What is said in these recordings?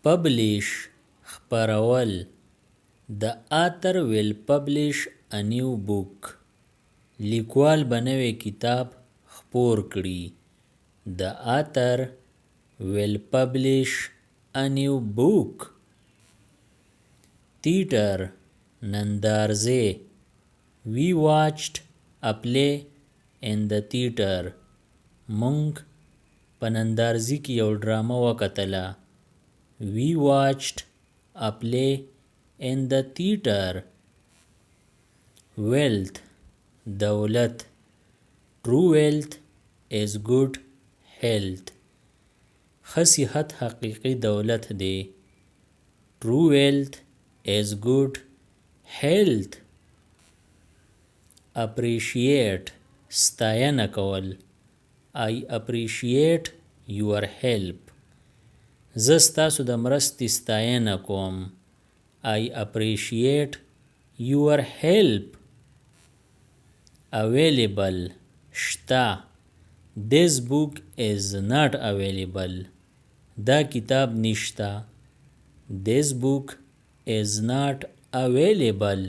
publish خپرول. The author will publish a new book. لیکوال به نوی کتاب خپور کړي. The author will publish a new book. Theater نندارځی. We watched a play in the theater. مونږ په نندارځی کې یو ډرامه وکتله. We watched a play in the theater. Wealth دولت. True wealth is good health. ښه صحت حقیقي دولت دی. True wealth is good health. Appreciate ستاینه کول. I appreciate your help. زه ستاسو د مرستې ستاینه کوم. I appreciate your help. Available شته. This book is not available. دا کتاب نشته. This book is not available.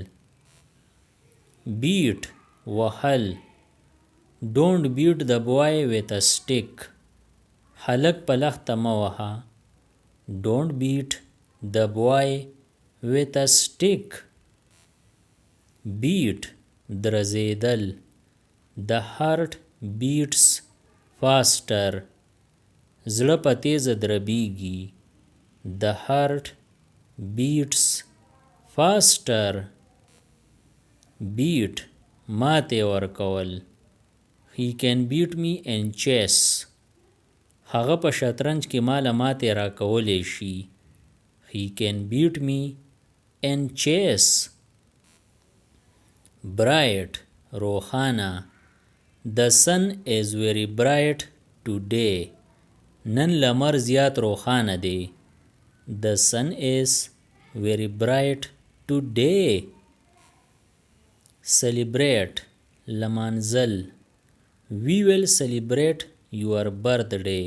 Beat وهل. Don't beat the boy with a stick. هلک په لخته مه وهه. Don't beat the boy with a stick. Beat درزیدل. The heart beats faster. زړه په تیزه دربیږي. The heart beats faster. Beat ماتې ورکول. He can beat me in chess. هغه په شطرنج کې ماله ماتې راکولی شي. He can beat me in chess. Bright روښانه. The sun is very bright today. نن لمر زیات روښانه دی. The sun is very bright today. Celebrate لمانځل. We will celebrate your birthday.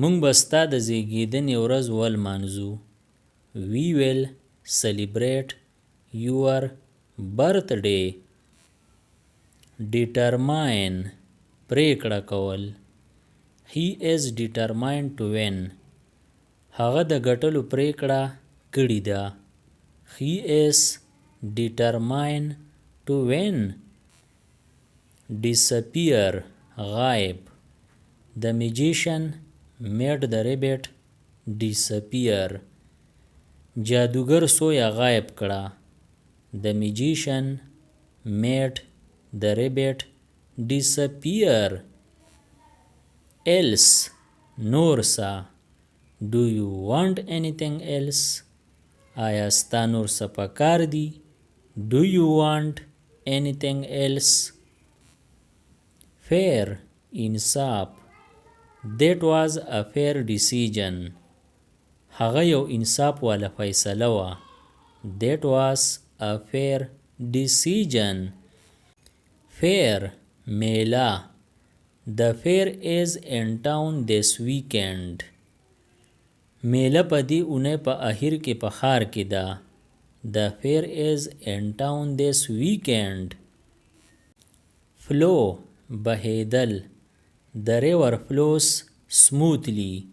مونږ به ستا د زیږیدنې ورځ ولمانځو. We will celebrate your birthday. Determine پریکړه کول. He is determined to win. هغه د ګټلو پریکړه کړې ده. He is determined to win. Disappear غایب. The magician made the rabbit disappear. جادوګر سویه غایب کړه. The magician made the rabbit disappear. Else نور سا. Do you want anything else? آیا ستا نور څه پکار دي؟ Do you want anything else? Fair انصاف. That was a fair decision. هغه یو انصاف والا فیصله وه. That was a fair decision. Fair میله. The fair is in town this weekend. میله په دې اونۍ په اخر کې په ښار کې ده. The fair is in town this weekend. Flow بهیدل. The river flows smoothly.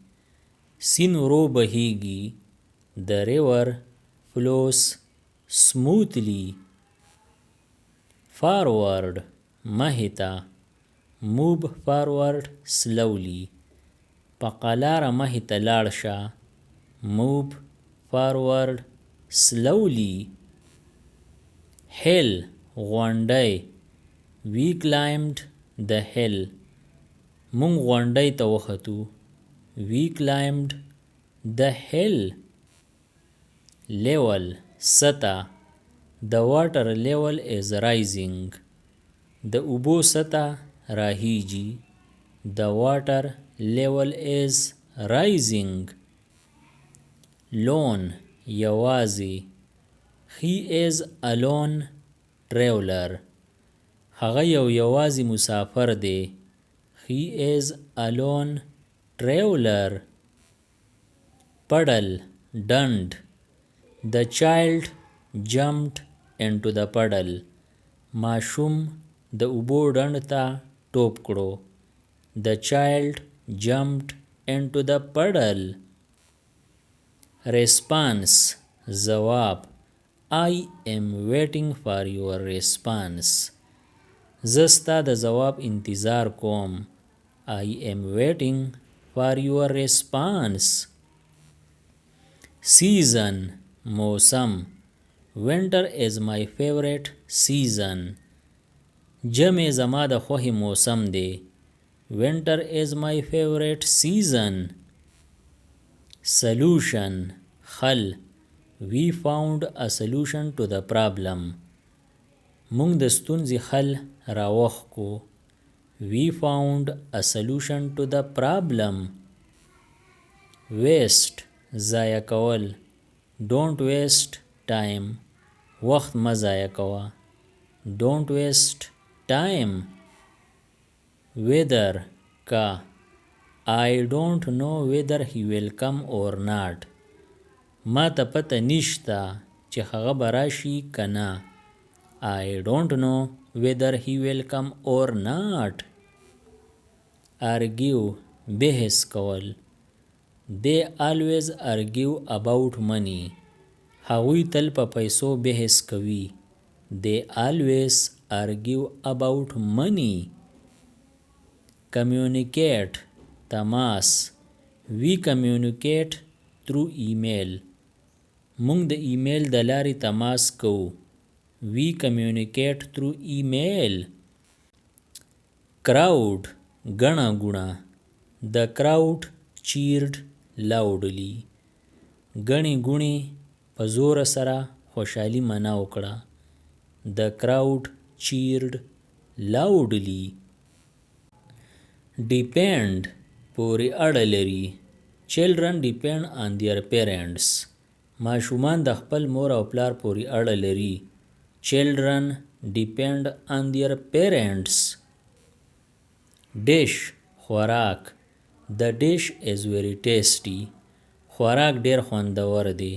سیند ورو بهیږي. The river flows smoothly. Forward مخې. Move forward slowly. په قلاره مخې ته لاړ شه. Move forward slowly. Hill غونډۍ. We climbed the hill. مونږ غونډۍ ته وختو. We climbed the hill. Level سطح. The water level is rising. د اوبو سطح راهیږي. The water level is rising. Lone یوازې. He is a lone traveler. هغه یوازې مسافر دی. He is a lone traveler. puddle ډنډ. The child jumped into the puddle. ماشوم د اوبو ډنډ ته ټوپ کړو. The child jumped into the puddle. Response ځواب. I am waiting for your response. زه ستا د ځواب انتظار کوم. I am waiting for your response. Season موسم. Winter is my favorite season. ژمی زما د خوښې موسم دی. Winter is my favorite season. Solution حل. We found a solution to the problem. مونږ د ستونزې حل راوښکو. We found a solution to the problem. Waste ضایع کول. Don't waste time. وخت مه ضایع کوه. Don't waste time. Whether کا. I don't know whether he will come or not. ما ته پته نشته چې هغه به راشي که نه. I don't know whether he will come or not. Argue بحث کول. They always argue about money. هغوی تل په پیسو بحث کوي. They always argue about money. Communicate تماس. We communicate through email. مونږ د ایمیل د لارې تماس کوو. We communicate through email. Crowd ګڼه ګوڼه. The crowd cheered loudly. ګڼې ګوڼې په زوره سره خوشحالي معنا وکړه. The crowd cheered loudly. Depend پورې اړه لري. Children depend on their parents. ماشومان د خپل مور او پلار پورې اړه لري. Children depend on their parents. Dish خوراک. The dish is very tasty. خوراک ډیر خوندور دی.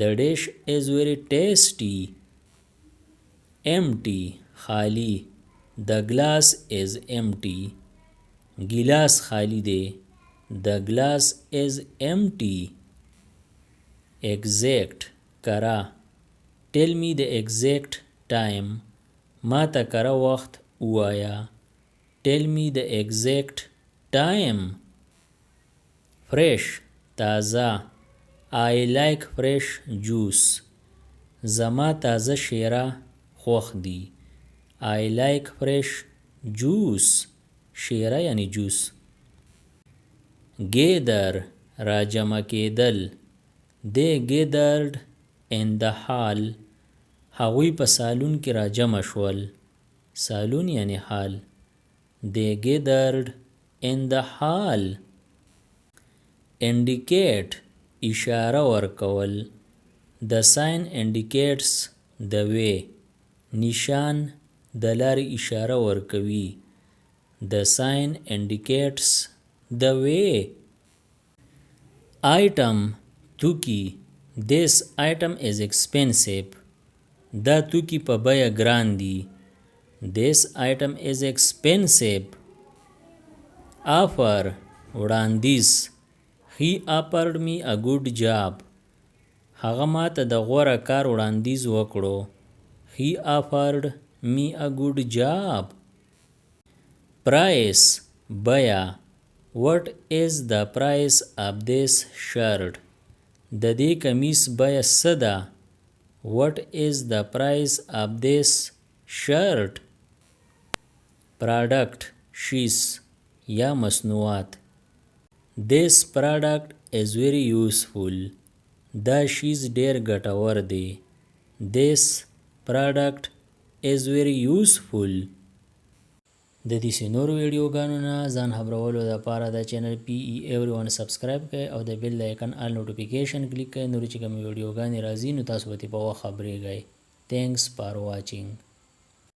The dish is very tasty. Empty خالی. The glass is empty. ګیلاس خالی دی. The glass is empty. Exact کرا. Tell me the exact time. ما ته کرا وخت ووایا. Tell me the exact time. Fresh تازه. I like fresh juice. زما تازه شیره خوښ دی. I like fresh juice. شیره یعنی جوس. Gather راجمع کېدل. They gathered in the hall. هغوی په سالون کې راجمع شول. سالون یعنی حال. They gathered in the hall. Indicate اشاره ورکول. The sign indicates the way. نشان د لارې اشاره ورکوي. The sign indicates the way. Item توکی. This item is expensive. دا توکی په بیه ګران دی. This item is expensive. Offer وړاندیز. He offered me a good job. هغه ما ته د غوره کار وړاندیز وکړو. He offered me a good job. Price بیه. What is the price of this shirt? د دې کمیس بیه څه ده؟ What is the price of this shirt? Product شیز یا مصنوعات. This product is very useful. دا شیز ډیر ګټور دی. This product is very useful. د دې نورو ویډیوګانو نه ځان خبرولو لپاره د چینل PE Everyone سبسکرایب کړئ او د بیل آیکن آل نوټیفیکیشن کلیک کړئ. نورې چې کومې ویډیوګانې راځي نو تاسو به ترې په وخت خبرېږئ. Thanks for watching.